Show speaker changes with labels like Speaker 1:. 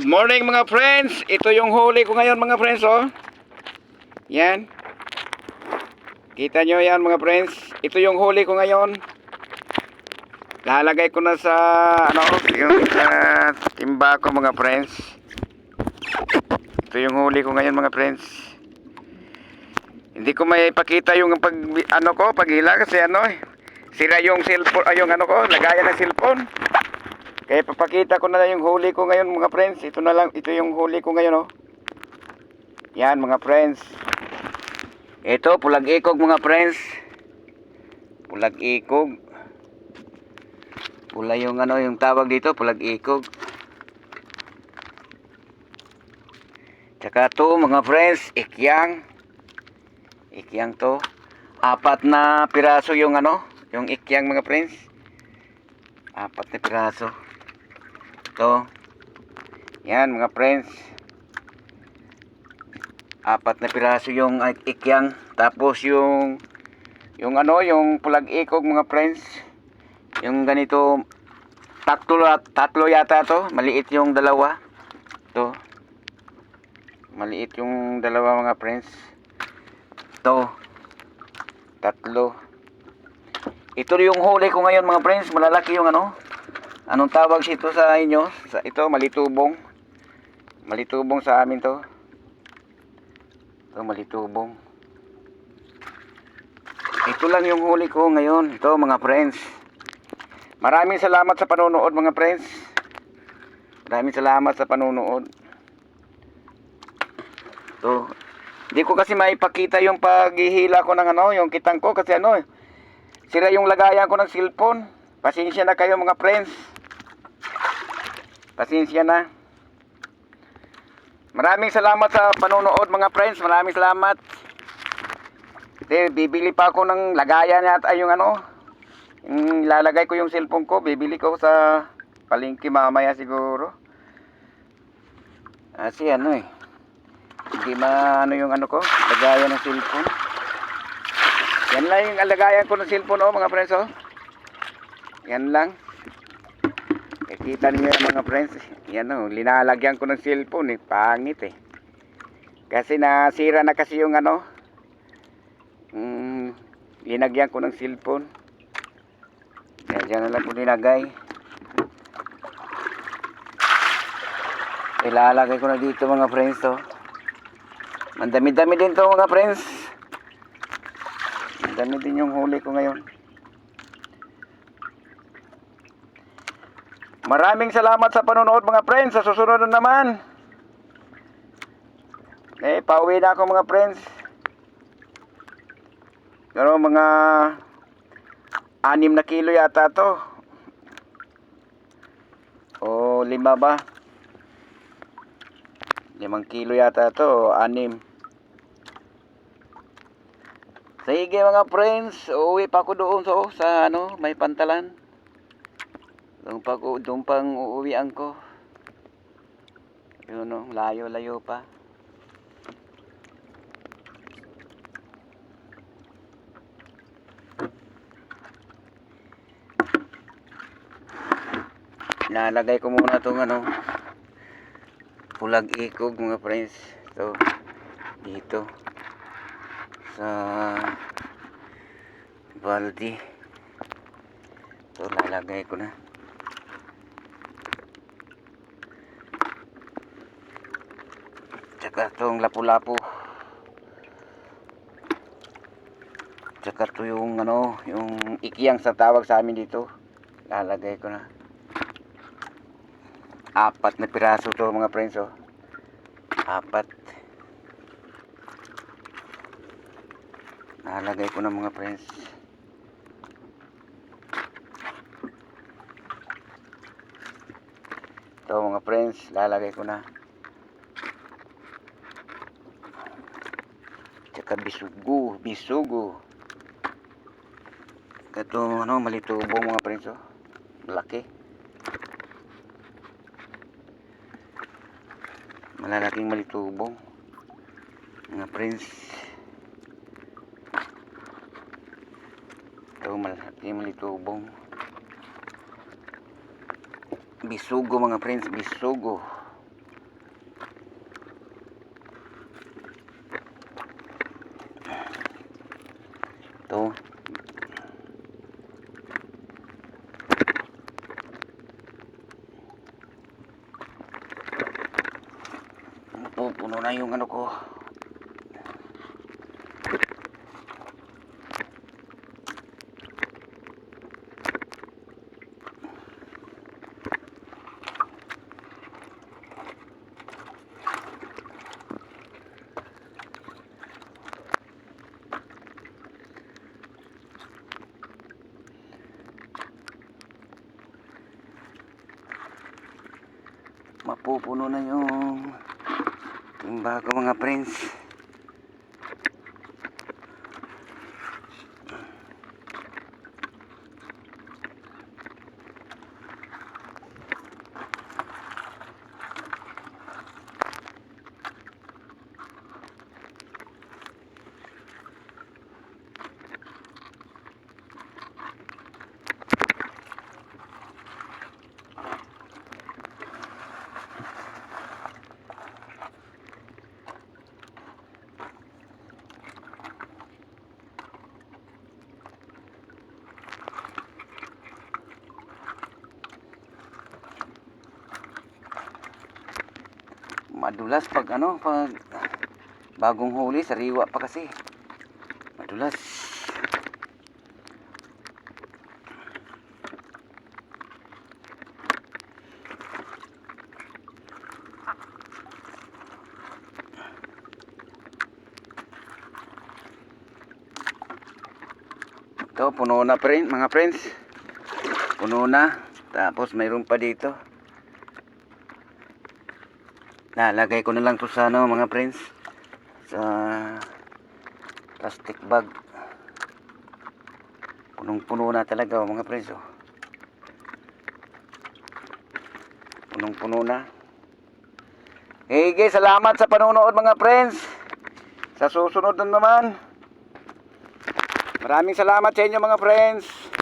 Speaker 1: Good morning mga friends. Ito yung huli ko ngayon mga friends, oh. Yan. Kita nyo yan mga friends. Ito yung huli ko ngayon. Lalagay ko na sa yung timba ko mga friends. Ito yung huli ko ngayon mga friends. Hindi ko may ipakita yung paghila kasi sira yung cellphone, yung lagayan ng cellphone. Kaya papakita ko na lang yung huli ko ngayon mga friends. Ito na lang, ito yung huli ko ngayon, oh. Yan mga friends. Ito pulag ikog mga friends. Pulag ikog. Pula yung yung tawag dito, pulag ikog. Tsaka to mga friends, ikyang. Ikyang to. 4 na piraso yung yung ikyang mga friends. 4 na piraso. To. Yan mga friends. 4 na piraso yung ikyang. Tapos yung pulag ikog mga friends. Yung ganito tatlo yata to. Maliit yung dalawa. To. Maliit yung dalawa mga friends. To. Tatlo. Ito yung huli ko ngayon mga friends. Malalaki yung anong tawag ito sa inyo? Ito malitubong. Malitubong sa amin to. Ito malitubong. Ito lang yung huli ko ngayon. Ito mga friends. Maraming salamat sa panonood mga friends. Maraming salamat sa panonood. Ito. Hindi ko kasi maipakita yung paghihila ko ng yung kitang ko kasi sira yung lagayan ko ng cellphone. Pasensya na kayo mga friends. Pasensya na. Maraming salamat sa panonood mga friends. Maraming salamat. Bibili pa ako ng lagayan at yung yung lalagay ko yung cellphone ko. Bibili ko sa palengke mamaya siguro. Kasi hindi yung ko, lagayan ng cellphone. Yan lang yung lagayan ko ng cellphone mga friends, oh. Yan lang. Kita niyo yan mga friends. Yan linalagyan ko ng cellphone pangit kasi nasira na kasi yung linagyan ko ng cellphone. Diyan na lang ko linagay. Ilalagay ko na dito mga friends to. Mandami-dami din to mga friends. Mandami din yung huli ko ngayon. Maraming salamat sa panonood mga friends. Sa susunod na naman. Pauwi na ako mga friends. Pero mga 6 na kilo yata to. O 5 ba? 5 kilo yata to. 6. Sige mga friends. Uuwi pa ako doon sa may pantalan. Doon pang uuwian ko. Yun layo-layo pa. Lalagay ko muna itong pulag ikog mga friends. Ito. Dito. Sa balde. Ito lalagay ko na. Tsaka itong lapu-lapu. Tsaka ito yung yung ikyang sa tawag sa amin dito. Lalagay ko na. 4 na piraso to mga friends, oh. 4. Lalagay ko na mga friends. Ito mga friends, lalagay ko na. Tsaka bisugo. Ito malitubong mga friends, oh. Malaki. Malalaking malitubong mga friends. Ito malaking malitubong. Bisugo mga friends, bisugo. Mapupuno na yung ano ko. Mapupuno na yung timba ko mga friends. Madulas pag ano, pag bagong huli, sariwa pa kasi. Madulas. Ito, puno na pa rin, mga friends. Puno na. Tapos mayroon pa dito. Lalagay ko na lang to sa ano, mga friends, sa plastic bag. Punong-puno na talaga, mga friends. Punong-puno na. Hey guys, salamat sa panonood mga friends. Sa susunod na naman. Maraming salamat sa inyo mga friends.